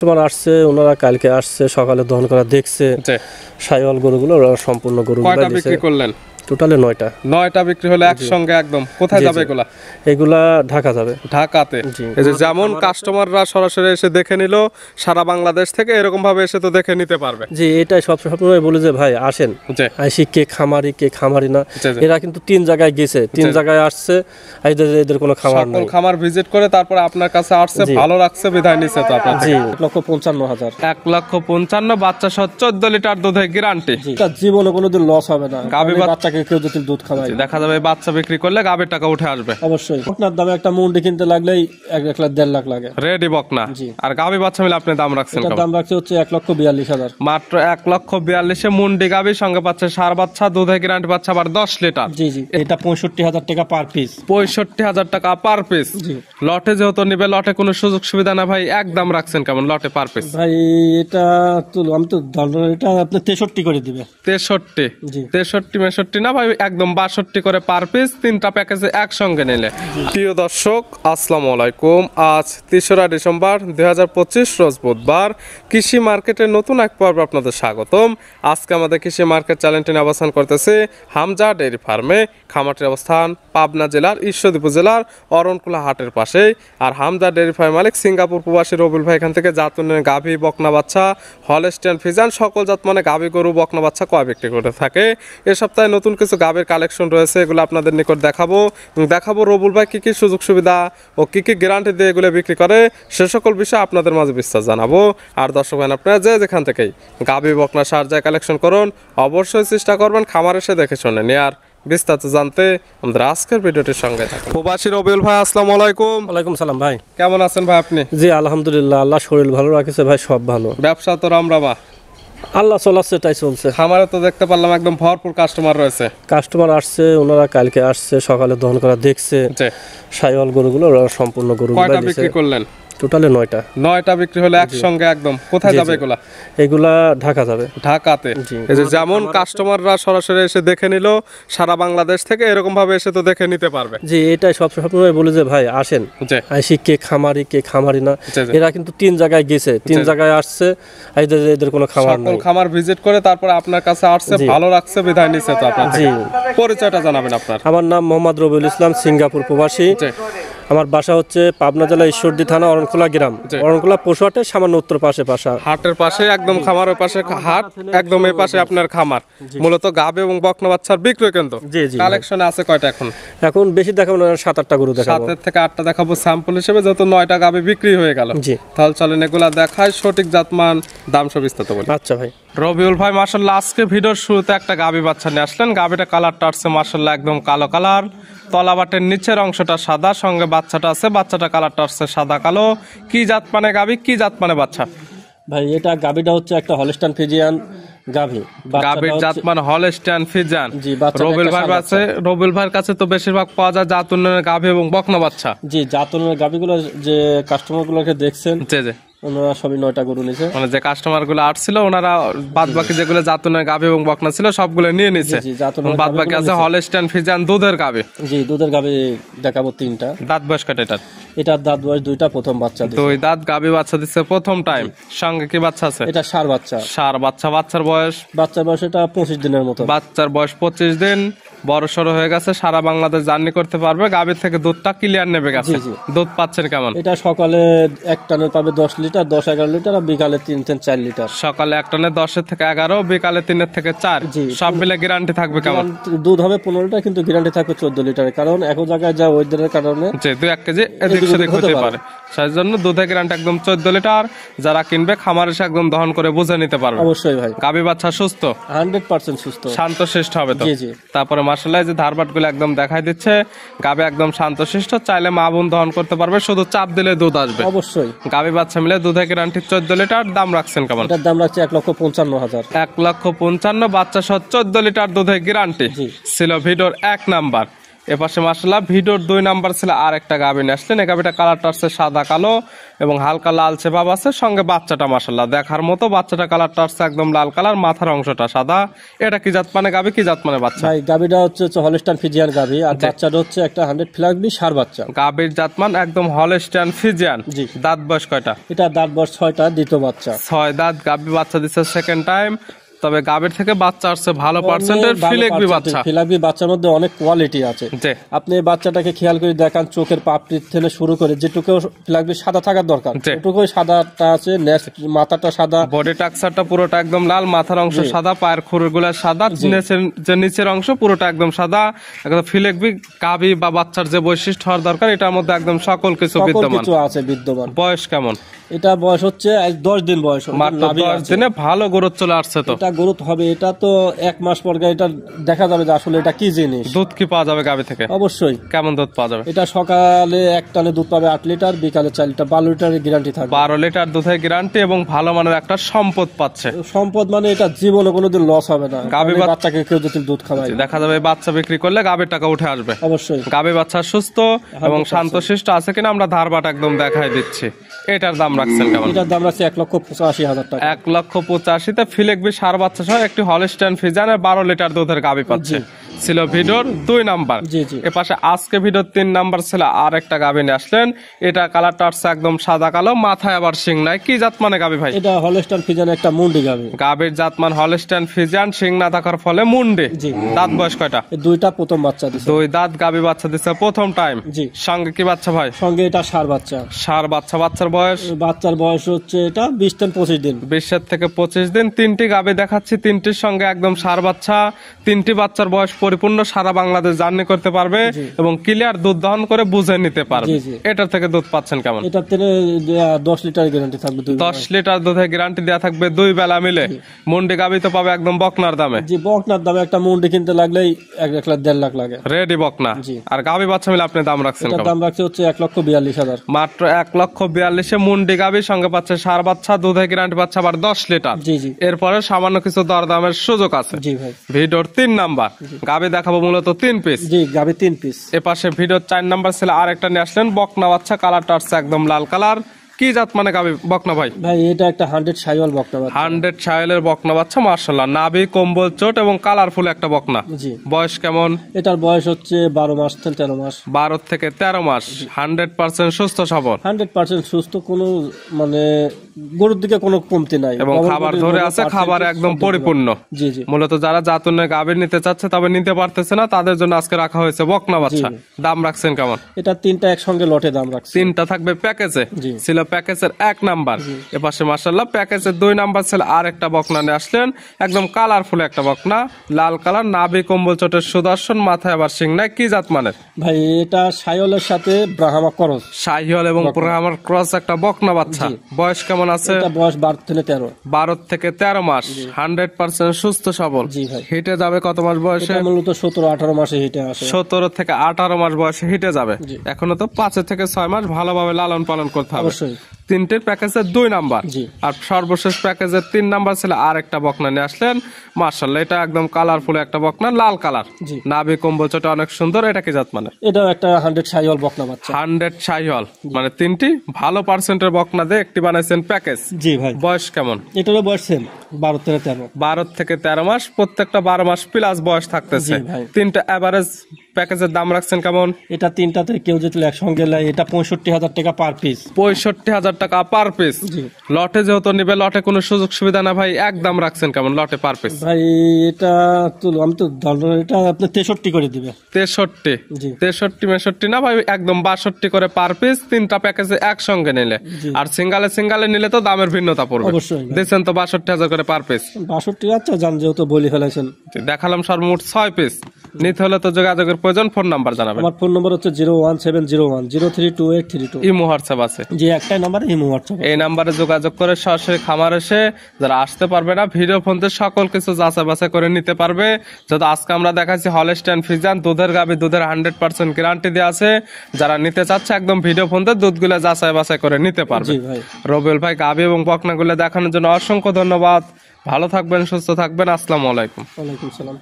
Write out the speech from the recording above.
তোমার আসছে, ওনারা কালকে আসছে, সকালে দহন করা দেখছে সাইওয়াল গরুগুলো, ওরা সম্পূর্ণ গরুগুলো বিক্রি করলেন। টোটালে 9টা বিক্রি হলো একসঙ্গে। একদম কোথায় যাবে এগুলা? এগুলা ঢাকা যাবে। ঢাকাতে এই যে যেমন কাস্টমাররা সরাসরি এসে দেখে নিল সারা বাংলাদেশ থেকে, এরকম ভাবে এসে তো দেখে নিতে পারবে। জি, এটাই সবসময় বলি যে ভাই আসেন, আইসি কে খামারি কে খামারি না। এরা কিন্তু 3 জায়গায় গেছে, 3 জায়গায় আসছে, এদের কোনো খামার নাই। খামার ভিজিট করে তারপরে আপনার কাছে আসছে, ভালো লাগছে বিধায় নিছে তো আপনার। জি, 1,55,000। 1,55,000 বাচ্চা সহ 14 লিটার দুধের গ্যারান্টি। তার জীবনে কোনোদিন লস হবে না। গাভী বাচ্চাকে কেউ যদি দুধ খাওয়ায়, দেখা যাবে বাচ্চা বিক্রি করলে গাভীর টাকা উঠে আসবে। অবশ্যই। বকনার দামে একটা মুন্ডি কিনতে লাগলেই 1,00,000 1,50,000 লাগে। রেডি বকনা। আর গাভী বাচ্চা মিলে আপনি দাম রাখছেন কেমন? দাম রাখছে হচ্ছে 1,42,000। মাত্র 1,42,000 মুন্ডি গাভীর সঙ্গে পাচ্ছে সার বাচ্চা, দুধের গ্যারান্টি পাচ্ছে আবার 10 লিটার। জি জি, এটা 65,000 টাকা পার পিস। 65,000 টাকা পার পিস। লটে যেহেতু নিবে, লটে কোনো সুযোগ সুবিধা না ভাই, একদম রাখছেন কেমন লটে পার পিস? ভাই এটা তো আমি তো এটা আপনি 63 করে দিবে। 63 63 না ভাই, একদম 62 করে পার পিস, 3টা প্যাকেজে একসঙ্গে নিলে। প্রিয় দর্শক আসসালামু আলাইকুম। আজ 3রা ডিসেম্বর 2025 রোজ বুধবার। কৃষি মার্কেটের নতুন এক পর্ব আপনাদের স্বাগতম। আজকে আমাদের কৃষি মার্কেট চ্যানেলটি অবস্থান করতেছে হামজা ডেইরি ফার্মে। খামারটির অবস্থান পাবনা জেলার ঈশ্বরদী উপজেলার অরণকুলা হাটের পাশে। আর হামজা ডেইরি ফার্ম মালিক সিঙ্গাপুর প্রবাসী রবিউল ভাই এখান থেকে জাতুনের গাভী, বকনা বাচ্চা, হলস্টিয়ান ফ্রিজিয়ান সকল জাত মানে গাভী গরু, বকনা বাচ্চা ক্রয় বিক্রি করে থাকে। এ সপ্তাহে নতুন কিছু গাভীর কালেকশন রয়েছে, এগুলো আপনাদের নিকট দেখাবো রবিউল ভাই কি কি সুযোগ সুবিধা ও কি কি গ্যারান্টি দিয়ে এগুলো বিক্রি করে, সে সকল বিষয়ে আপনাদের মাঝে বিস্তার জানাবো। আর দর্শক ভাই আপনারা যেখান থেকেই গাভী, বকনা, সার যায় কালেকশন করুন, অবশ্যই চেষ্টা করবেন খামার এসে দেখে শুনে নিয়ে। আর বিস্তারিত জানতে আমাদের আজকের ভিডিওটির সঙ্গে থাকুন। প্রবাসী রবিউল ভাই আসসালামু আলাইকুম। ওয়ালাইকুম সালাম ভাই, কেমন আছেন ভাই আপনি? জি আলহামদুলিল্লাহ, আল্লাহ শরীর ভালো রাখছে ভাই, সব ভালো। ব্যবসা তো রামরামা, আল্লাহ চলাচ্ছে তাই চলছে। খামারে তো দেখতে পারলাম একদম ভরপুর কাস্টমার রয়েছে। কাস্টমার আসছে, ওনারা কালকে আসছে, সকালে দহন করা দেখছে সাইওয়াল গরুগুলো, ওরা সম্পূর্ণ গরুগুলো বিক্রি করলেন। টোটালে 9টা বিক্রি হলো একসঙ্গে। একদম কোথায় যাবে এগুলা? এগুলা ঢাকা যাবে। ঢাকাতে এই যে যেমন কাস্টমাররা সরাসরি এসে দেখে নিল সারা বাংলাদেশ থেকে, এরকম ভাবে এসে তো দেখে নিতে পারবে। জি, এটাই সবসময় বলি যে ভাই আসেন, আইসি কে খামারি কে খামারি না। এরা কিন্তু 3 জায়গায় গেছে, 3 জায়গায় আসছে, এদের কোনো খামার নাই। খামার ভিজিট করে তারপরে আপনার কাছে আসছে, ভালো লাগছে বিধায় নিছে তো আপনার। জি, পরিচয়টা জানাবেন আপনার। আমার নাম মোহাম্মদ রবিউল ইসলাম, সিঙ্গাপুর প্রবাসী। আমার বাসা হচ্ছে পাবনা জেলা ঈশ্বরদী থানা অরণকুলা গ্রাম। অরণকুলা পশু হাটের সামান্য উত্তর পাশে, হাটের পাশে একদম, খামারের পাশে হাট, একদম এই পাশে আপনার খামার। মূলত গাভী এবং বকনা বাচ্চার বিক্রয় কেন্দ্র। কালেকশনে আছে কয়টা এখন? বেশি দেখাবো না, 7-8টা গরু দেখাবো। 7 থেকে 8টা দেখাবো স্যাম্পল হিসেবে, যত 9টা গাভী বিক্রি হয়ে গেল। তাহলে চলেন এগুলা দেখায়, সঠিক জাতমান দাম সব বিস্তারিত বলি। আচ্ছা ভাই। রবিউল ভাই মাশাআল্লাহ আজকে ভিডিওর শুরুতে একটা গাভী বাচ্চা নিয়ে আসলেন। গাভীটা কালারটা আসছে মাশাআল্লাহ একদম কালো কালার, তলাবাটের নিচের অংশটা সাদা, সঙ্গে বাচ্চাটা আছে, বাচ্চাটা কালারটা আসছে সাদা কালো। কি জাত মানে গাভী, কি জাত মানে বাচ্চা? ভাই এটা গাভীটা হচ্ছে একটা হলস্টিয়ান ফ্রিজিয়ান গাভী। গাভীর জাত মানে হলস্টিয়ান ফ্রিজিয়ান। জি, রবিউল ভাইয়ের কাছে তো বেশিরভাগ পাওয়া যায় জাত উন্নয়নের গাভী এবং বকনা বাচ্চা। জি, জাত উন্নয়নের গাভীগুলো যে কাস্টমারগুলোকে দেখছেন, ওনারা সবই 9টা গরু নিছে। মানে যে কাস্টমার গুলো আসছিল ওনারা বাদ বাকি যেগুলো জাতুনের গাভী এবং বকনা ছিল সবগুলো নিয়ে নিছে। বাদ বাকি আছে হলস্টিয়ান ফ্রিজিয়ান দুধের গাভী। জি, দুধের গাভী দেখাবো 3টা। দাঁত বয়স কয়টা এটার? এটার দাঁত বয়স 2টা, প্রথম বাচ্চা দিছে। 2 দাঁত গাভী বাচ্চা দিচ্ছে প্রথম টাইম। সঙ্গে কি বাচ্চা আছে? এটা ষাঁড় বাচ্চা। বাচ্চার বয়স এটা 25 দিনের মতো। বাচ্চার বয়স 25 দিন, বড় সড়ো হয়ে গেছে, সারা বাংলাদেশ জার্নি করতে পারবে। গাভীর থেকে দুধটা ক্লিয়ার নেবে গেছে। দুধ পাচ্ছেন কেমন? এটা সকালে 1 টানে পাবে 10 লিটার, 10-11 লিটার, আর বিকালে 3-4 লিটার। সকালে 1 টানে 10 থেকে 11, বিকালে 3 থেকে 4। সব মিলে গ্যারান্টি থাকবে কেমন? দুধ হবে 15 লিটার, কিন্তু গ্যারান্টি থাকবে 14 লিটার, কারণ এক জায়গায় যা ওয়েদারের কারণে 2-1 কেজি এদিক সেদিক হতে পারে। সেই জন্য দুধের গ্যারান্টি একদম 14 লিটার। যারা কিনবে খামার এসে একদম দহন করে বুঝে নিতে পারবে। অবশ্যই ভাই। গাভী বাচ্চা সুস্থ, 100% সুস্থ, শান্তশিষ্ট হবে তো। তারপরে মাশাআল্লাহ যে ধারবাট গুলো একদম দেখাই দিচ্ছে, গাভী একদম শান্তশিষ্ট, চাইলে মা বোন দহন করতে পারবে, শুধু চাপ দিলে দুধ আসবে। অবশ্যই। গাভী বাচ্চা মিলে দুধের গ্যারান্টি 14 লিটার। দাম রাখছেন কেমন? এটার দাম রাখছে 1,55,000। 1,55,000 বাচ্চা সহ 14 লিটার দুধের গ্যারান্টি ছিল ভিডিওর 1 নাম্বার। এপাশে মাশাআল্লাহ ভিডিওর 2 নাম্বার ছিল আর একটা গাভী নিয়ে আসলেন। এই গাভীটা কালারটা আছে সাদা কালো এবং হালকা লালচে ভাব আছে, সঙ্গে বাচ্চাটা মাশাআল্লাহ দেখার মতো। বাচ্চাটা কালারটা আছে একদম লাল কালার, মাথার অংশটা সাদা। এটা কি জাত মানে গাভী, কি জাত মানে বাচ্চা? ভাই গাভীটা হচ্ছে হলস্টাইন ফ্রিজিয়ান গাভী, আর বাচ্চাটা হচ্ছে একটা 100 ফ্ল্যাগবি সার বাচ্চা। গাভীর জাতমান একদম হলস্টাইন ফ্রিজিয়ান। জি। দাঁত বয়স কয়টা? এটা দাঁত বয়স 6টা, দ্বিতীয় বাচ্চা। 6 দাঁত গাভী, বাচ্চা দিচ্ছে সেকেন্ড টাইম। তবে গাভীর থেকে বাচ্চা আসছে ভালো পার্সেন্টের ফিলেকবি বাচ্চা। ফিলেকবি বাচ্চার মধ্যে অনেক কোয়ালিটি আছে। আপনি বাচ্চাটাকে খেয়াল করে দেখান, চোখের পাপড়ি থেকে শুরু করে যেটুকু ফিলেকবি সাদা থাকার দরকার ওটুকুই সাদাটা আছে। নেক্সট মাথাটা সাদা, বডি টাক্সারটা পুরোটা একদম লাল, মাথার অংশ সাদা, পায়ের খুরগুলো সাদা, যে নিচের অংশ পুরোটা একদম সাদা। একদম ফিলেকবি গাভী বা বাচ্চার যে বৈশিষ্ট্য হওয়ার দরকার এটার মধ্যে একদম সকল কিছু বিদ্যমান। বয়স কেমন? এটা বয়স হচ্ছে 10 দিন বয়স, মাত্র 10 দিনে ভালো গ্রোথ চলে আসছে। তো এটা গ্রোথ হবে, এটা তো 1 মাস পর এটা দেখা যাবে যে আসলে এটা কি জিনিস। দুধ কি পাওয়া যাবে গাভী থেকে? অবশ্যই। কেমন দুধ পাওয়া যাবে? এটা সকালে এক টানে দুধ পাবে 8 লিটার, বিকালে 4 লিটার, 12 লিটারের গ্যারান্টি থাকবে। 12 লিটার দুধের গ্যারান্টি এবং ভালো মানের একটা সম্পদ পাচ্ছে। সম্পদ মানে এটা জীবনে কোনোদিন লস হবে না। গাভী বাচ্চাকে কেউ যদি দুধ খাওয়ায় দেখা যাবে বাচ্চা বিক্রি করলে গাভীর টাকা উঠে আসবে। অবশ্যই। গাভী বাচ্চা সুস্থ এবং শান্তশিষ্ট আছে কিনা আমরা ধারবাট একদম দেখাই দিচ্ছি। এটার দাম রাখছেন কেমন? এটার দাম রাখছে 1,85,000 টাকা। 1,85,000 ফিলেকবি সার বাচ্চা সহ একটি হলস্টাইন ফ্রিজিয়ান 12 লিটার দুধের গাভী পাচ্ছে। ছিল ভিডিওর 2 নাম্বার। এপাশে আজকে ভিডিওর 3 নাম্বার ছিল আর একটা গাভী নিয়ে আসলেন। এটা কালারটা আসছে একদম সাদা কালো, মাথায় আবার শিং নাই। কি জাত মানে গাভী ভাই? এটা হলস্টাইন ফ্রিজিয়ান একটা মুন্ডি গাভী। গাভীর জাতমান হলস্টাইন ফ্রিজিয়ান, শিং না থাকার ফলে মুন্ডি। দাঁত বয়স কয়টা? 2টা, প্রথম বাচ্চা দিছে। 2 দাঁত গাভী, বাচ্চা দিছে প্রথম টাইম। সঙ্গে কি বাচ্চা ভাই? সঙ্গে এটা সার বাচ্চা। সার বাচ্চা। বাচ্চার বয়স? বাচ্চার বয়স হচ্ছে এটা 20 থেকে 25 দিন। 20 থেকে 25 দিন। 3টি গাভী দেখাচ্ছি, 3টির সঙ্গে একদম সার বাচ্চা। 3টি বাচ্চার বয়স পরিপূর্ণ, সারা বাংলাদেশ জার্নি করতে পারবে এবং ক্লিয়ার দুধ দহন করে বুঝে নিতে পারবে। এটার থেকে দুধ পাচ্ছেন কেমন? এটার থেকে 10 লিটার গ্যারান্টি থাকবে। 10 লিটার দুধের গ্যারান্টি দেয়া থাকবে 2 বেলা মিলে। মুন্ডি গাভী তো পাবে একদম বকনার দামে। জি, বকনার দামে। একটা মুন্ডি কিনতে লাগলেই 1,00,000 লাখ লাগে। রেডি বকনা। আর গাভী বাচ্চা মিলে আপনি দাম রাখছেন কেমন? দাম রাখছে হচ্ছে 1,42,000। মাত্র 1,42,000 মুন্ডি গাভী, সঙ্গে পাচ্ছে সার বাচ্চা, দুধের গ্যারান্টি পাচ্ছে আবার 10 লিটার। এরপরে সামান্য কিছু দরদামের সুযোগ আছে। জি ভাই। ভিডিওর 3 নাম্বার গাভী দেখাবো মূলত 3 পিস। জি, গাভী 3 পিস। এপাশে ভিডিওর 4 নাম্বার ছিল আর একটা নিয়ে আসলেন বকনা বাচ্চা, কালারটা আসছে একদম লাল কালার। কি জাত মানে গাভী বকনা ভাই? ভাই এটা একটা 100 শাইওয়াল বকনা বাচ্চা। 100 শাইওয়ালের বকনা বাচ্চা মাশাআল্লাহ, নাভি কম্বল চোট এবং কালারফুল একটা বকনা। বয়স কেমন? এটার বয়স হচ্ছে 12 মাস থেকে 13 মাস। 12 থেকে 13 মাস। 100% সুস্থ সবল। 100% সুস্থ, কোনো মানে গরুর দিকে কোনো কমতি নাই এবং খাবার ধরে আছে, খাবার একদম পরিপূর্ণ। জি জি। মূলত যারা জাতুনে গাভী নিতে চাচ্ছে তবে নিতে পারতেছে না, তাদের জন্য আজকে রাখা হয়েছে বকনা বাচ্চা। দাম রাখছেন কেমন? এটা 3টা একসঙ্গে লটে দাম রাখছে। 3টা থাকবে প্যাকেজে। ছিল প্যাকেজের 1 নাম্বার। এপাশে মাশাআল্লাহ প্যাকেজের 2 নাম্বার ছিল আর একটা বকনা নিয়ে আসলেন। একদম কালারফুল একটা বকনা, লাল কালার, নাভি কম্বল চোটের সুদর্শন, মাথায় আবার শিং নাই। কি জাত মানের ভাই? এটা শাইওয়ালের সাথে ব্রাহ্মা ক্রস। শাইওয়াল এবং ব্রাহ্মার ক্রস একটা বকনা বাচ্চা। বয়স কেমন আছে? এটা বয়স 12 থেকে 13। 12 থেকে 13 মাস। 100% সুস্থ সবল। জি ভাই। হিটে যাবে কত মাস বয়সে? এটা মূলত 17-18 মাসে হিটে আসে। 17 থেকে 18 মাস বয়সে হিটে যাবে। এখনো তো 5 থেকে 6 মাস ভালোভাবে লালন পালন করতে হবে। অবশ্যই। 3টের প্যাকেজের 2 নাম্বার। আর সর্বশেষ প্যাকেজের 3 নাম্বার ছিল আর একটা বকনা নিয়ে আসলেন। মাশাআল্লাহ এটা একদম কালারফুল একটা বকনা, লাল কালার, নাভি কম্বল চোটা অনেক সুন্দর। এটা কি জাত মানে? এটা একটা 100 শাইওয়াল বকনা বাচ্চা। 100 শাইওয়াল মানে 3টি ভালো পার্সেন্টের বকনা দিয়ে একটি বানাইছেন প্যাকেজ। জি ভাই। বয়স কেমন? এটারও বয়স সেম 12 থেকে 13। 12 থেকে 13 মাস, প্রত্যেকটা 12 মাস প্লাস বয়স থাকতেছে। 3টা এভারেজ প্যাকেজের দাম রাখছেন কেমন? এটা 3টাতে কেউ যদি একসঙ্গে নেয় এটা 65,000 টাকা পার পিস। 65,000 টাকা পার পিস। লটে যেহেতু নিবে, লটে কোনো সুযোগ সুবিধা না ভাই, একদম রাখছেন কেমন লটে পার পিস? ভাই এটা তো আমি তো এটা আপনি 63 করে দিবে। 63? 63 না ভাই, একদম 62 করে পার পিস। 3টা প্যাকেজে একসঙ্গে নিলে, আর সিঙ্গালে নিলে তো দামের ভিন্নতা পড়বে। অবশ্যই। দেখছেন তো 62,000 করে পার পিস। 62 আচ্ছা জান, যেহেতু বলি ফেলাইছেন। দেখালাম সর্বমোট 6 পিস। নিতে হলে তো যোগাযোগের প্রয়োজন। ফোন নাম্বার জানাবেন। আমার ফোন নাম্বার হচ্ছে 01701032832। ইমো হোয়াটসঅ্যাপ আছে? জি, একটাই নাম্বার, ইমো হোয়াটসঅ্যাপ। এই নাম্বারে যোগাযোগ করে সরাসরি খামার এসে, যারা আসতে পারবে না ভিডিও ফোনতে সকল কিছু যাচাই বাছাই করে নিতে পারবে। যত আজকে আমরা দেখাচ্ছি হলস্টাইন ফ্রিজিয়ান দুধের গাভী, দুধের 100% গ্যারান্টি দেওয়া আছে। যারা নিতে চাচ্ছে একদম ভিডিও ফোনতে দুধগুলো যাচাই বাছাই করে নিতে পারবে। রবিউল ভাই গাভী এবং বকনাগুলো দেখানোর জন্য অসংখ্য ধন্যবাদ। ভালো থাকবেন, সুস্থ থাকবেন। আসসালামু আলাইকুম। ওয়ালাইকুম সালাম।